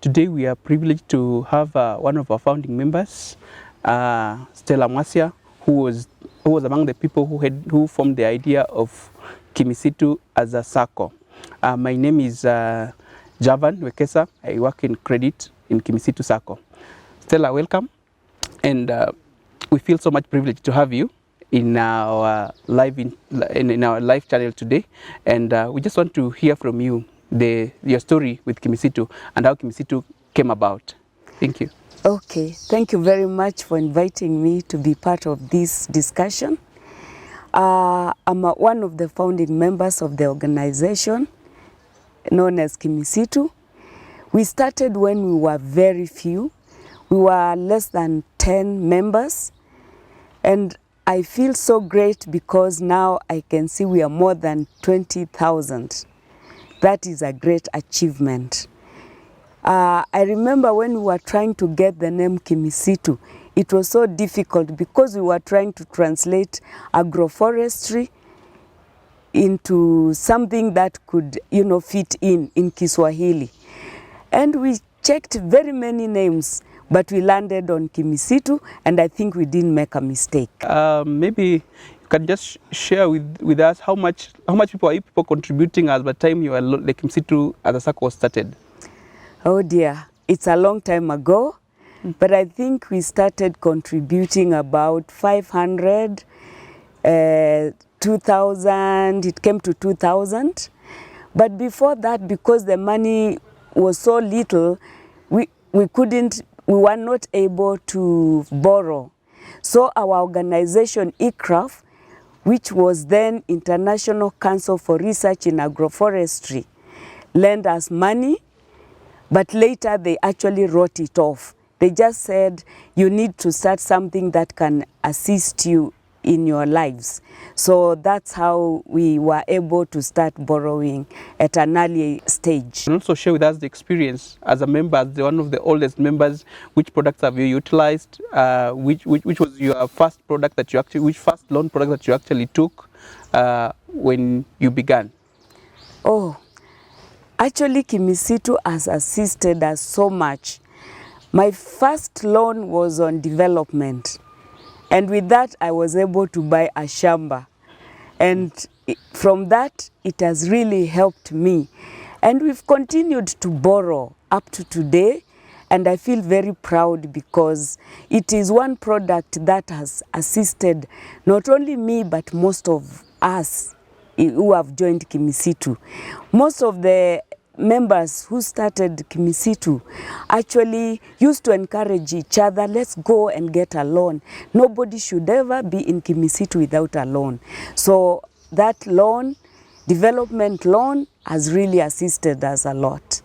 Today we are privileged to have one of our founding members, Stella Mwasia, who was among the people who formed the idea of Kimisitu as a Sacco. My name is Javan Wekesa. I work in credit in Kimisitu Sacco. Stella, welcome, and we feel so much privileged to have you in our live channel today, and we just want to hear from you your story with Kimisitu and how Kimisitu came about. Thank you. Okay, thank you very much for inviting me to be part of this discussion. I'm one of the founding members of the organization known as Kimisitu. We started when we were very few. We were less than 10 members, and I feel so great because now I can see we are more than 20,000. That is a great achievement. I remember when we were trying to get the name Kimisitu, it was so difficult because we were trying to translate agroforestry into something that could, fit in Kiswahili. And we checked very many names, but we landed on Kimisitu, and I think we didn't make a mistake. Maybe you can just share with us how much people are you people contributing at the time the Kimisitu as a Sacco was started? Oh dear, it's a long time ago, but I think we started contributing about 500, 2,000, it came to 2,000. But before that, because the money was so little, we were not able to borrow. So our organization, ICRAF, which was then International Council for Research in Agroforestry, lent us money, but later they actually wrote it off. They just said, you need to start something that can assist you in your lives. So that's how we were able to start borrowing at an early stage. And also share with us the experience as a member, as one of the oldest members. Which products have you utilized? Which was your first product that which first loan product that you actually took when you began? Oh, actually Kimisitu has assisted us so much. My first loan was on development. And with that, I was able to buy a shamba. And from that, it has really helped me. And we've continued to borrow up to today. And I feel very proud because it is one product that has assisted not only me, but most of us who have joined Kimisitu. Most of the members who started Kimisitu actually used to encourage each other, let's go and get a loan. Nobody should ever be in Kimisitu without a loan. So that loan, development loan, has really assisted us a lot.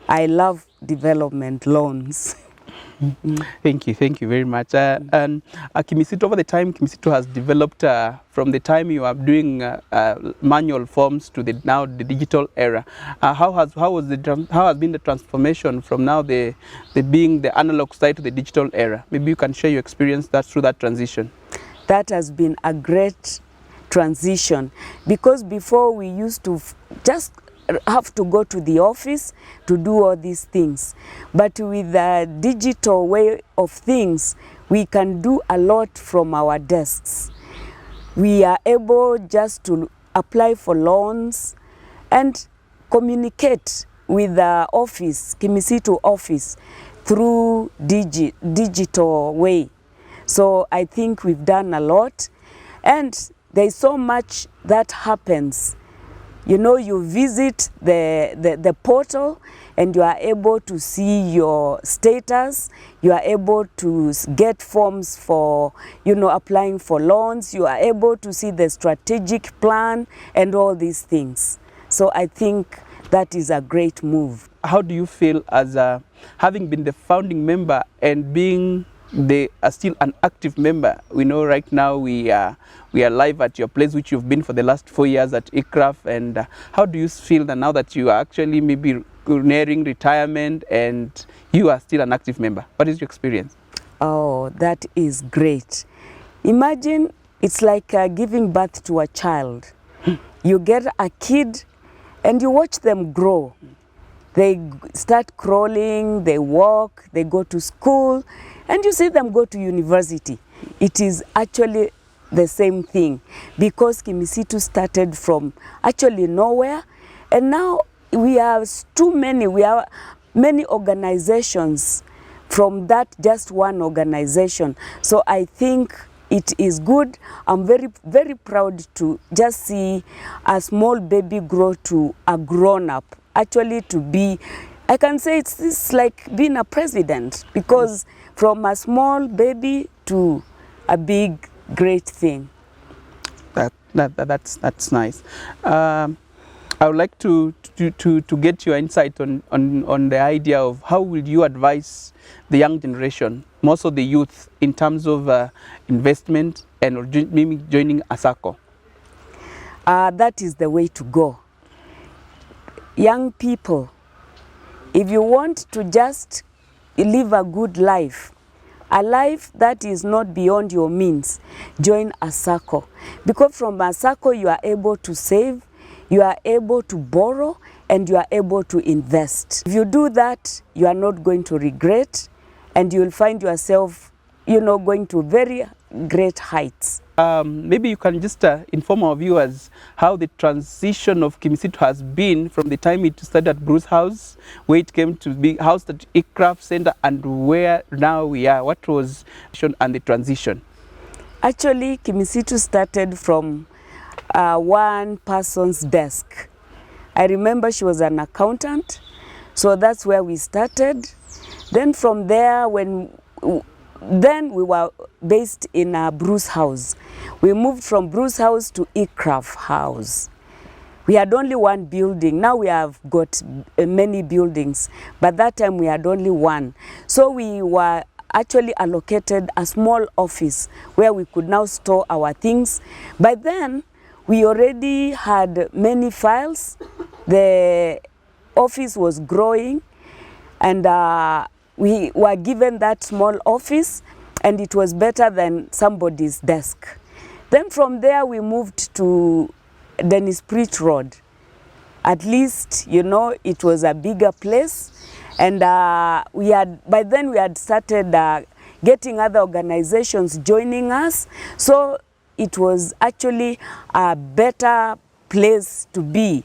I love development loans. Thank you very much. And Kimisitu, over the time, Kimisitu has developed from the time you are doing manual forms to now the digital era. How has been the transformation from now being the analog side to the digital era? Maybe you can share your experience through that transition. That has been a great transition because before we used to just have to go to the office to do all these things. But with the digital way of things, we can do a lot from our desks. We are able just to apply for loans and communicate with the office, Kimisitu office, through digital way. So I think we've done a lot, and there's so much that happens. You visit the portal and you are able to see your status. You are able to get forms for, applying for loans. You are able to see the strategic plan and all these things. So I think that is a great move. How do you feel as having been the founding member and being still an active member? We know right now we are live at your place, which you've been for the last 4 years at ICRAF. And how do you feel that now that you are actually maybe nearing retirement and you are still an active member? What is your experience? Oh, that is great. Imagine it's like giving birth to a child. You get a kid and you watch them grow. They start crawling, they walk, they go to school, and you see them go to university. It is actually the same thing, because Kimisitu started from actually nowhere, and now we have many organizations from that just one organization. So I think it is good. I'm very, very proud to just see a small baby grow to a grown-up. Actually to be, I can say it's like being a president, because from a small baby to a big, great thing. That's nice. I would like to get your insight on the idea of how will you advise the young generation, more so the youth, in terms of investment and maybe joining a Sacco. That is the way to go. Young people, if you want to just live a good life, a life that is not beyond your means, join a Sacco. Because from a Sacco you are able to save, you are able to borrow, and you are able to invest. If you do that, you are not going to regret, and you will find yourself, going to very great heights. Maybe you can just inform our viewers how the transition of Kimisitu has been from the time it started at Bruce House, where it came to be housed at ICRAF Center, and where now we are. What was and the transition? Actually, Kimisitu started from one person's desk. I remember she was an accountant, so that's where we started. Then from there, then we were based in Bruce House. We moved from Bruce House to ICRAF House. We had only one building. Now we have got many buildings, but that time we had only one. So we were actually allocated a small office where we could now store our things. By then, we already had many files. The office was growing, and we were given that small office, and it was better than somebody's desk. Then from there we moved to Dennis Preach Road. At least, it was a bigger place, and by then we had started getting other organizations joining us. So it was actually a better place to be.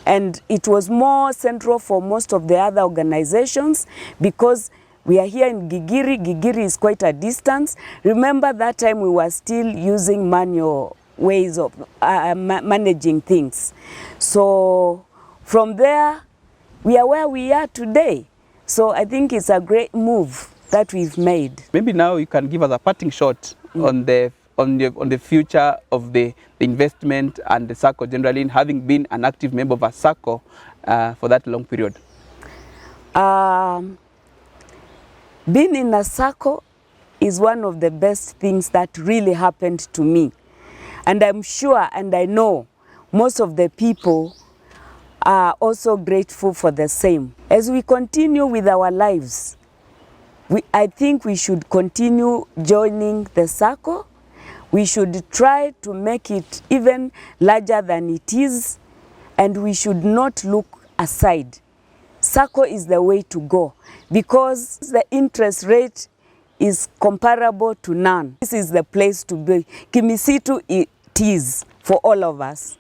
And it was more central for most of the other organizations, because we are here in Gigiri. Gigiri is quite a distance. Remember that time we were still using manual ways of managing things. So from there, we are where we are today. So I think it's a great move that we've made. Maybe now you can give us a parting shot on the future of the investment and the Sacco generally, having been an active member of a Sacco for that long period. Being in a Sacco is one of the best things that really happened to me. And I'm sure, and I know, most of the people are also grateful for the same. As we continue with our lives, I think we should continue joining the Sacco. We should try to make it even larger than it is, and we should not look aside. Sacco is the way to go, because the interest rate is comparable to none. This is the place to be. Kimisitu it is for all of us.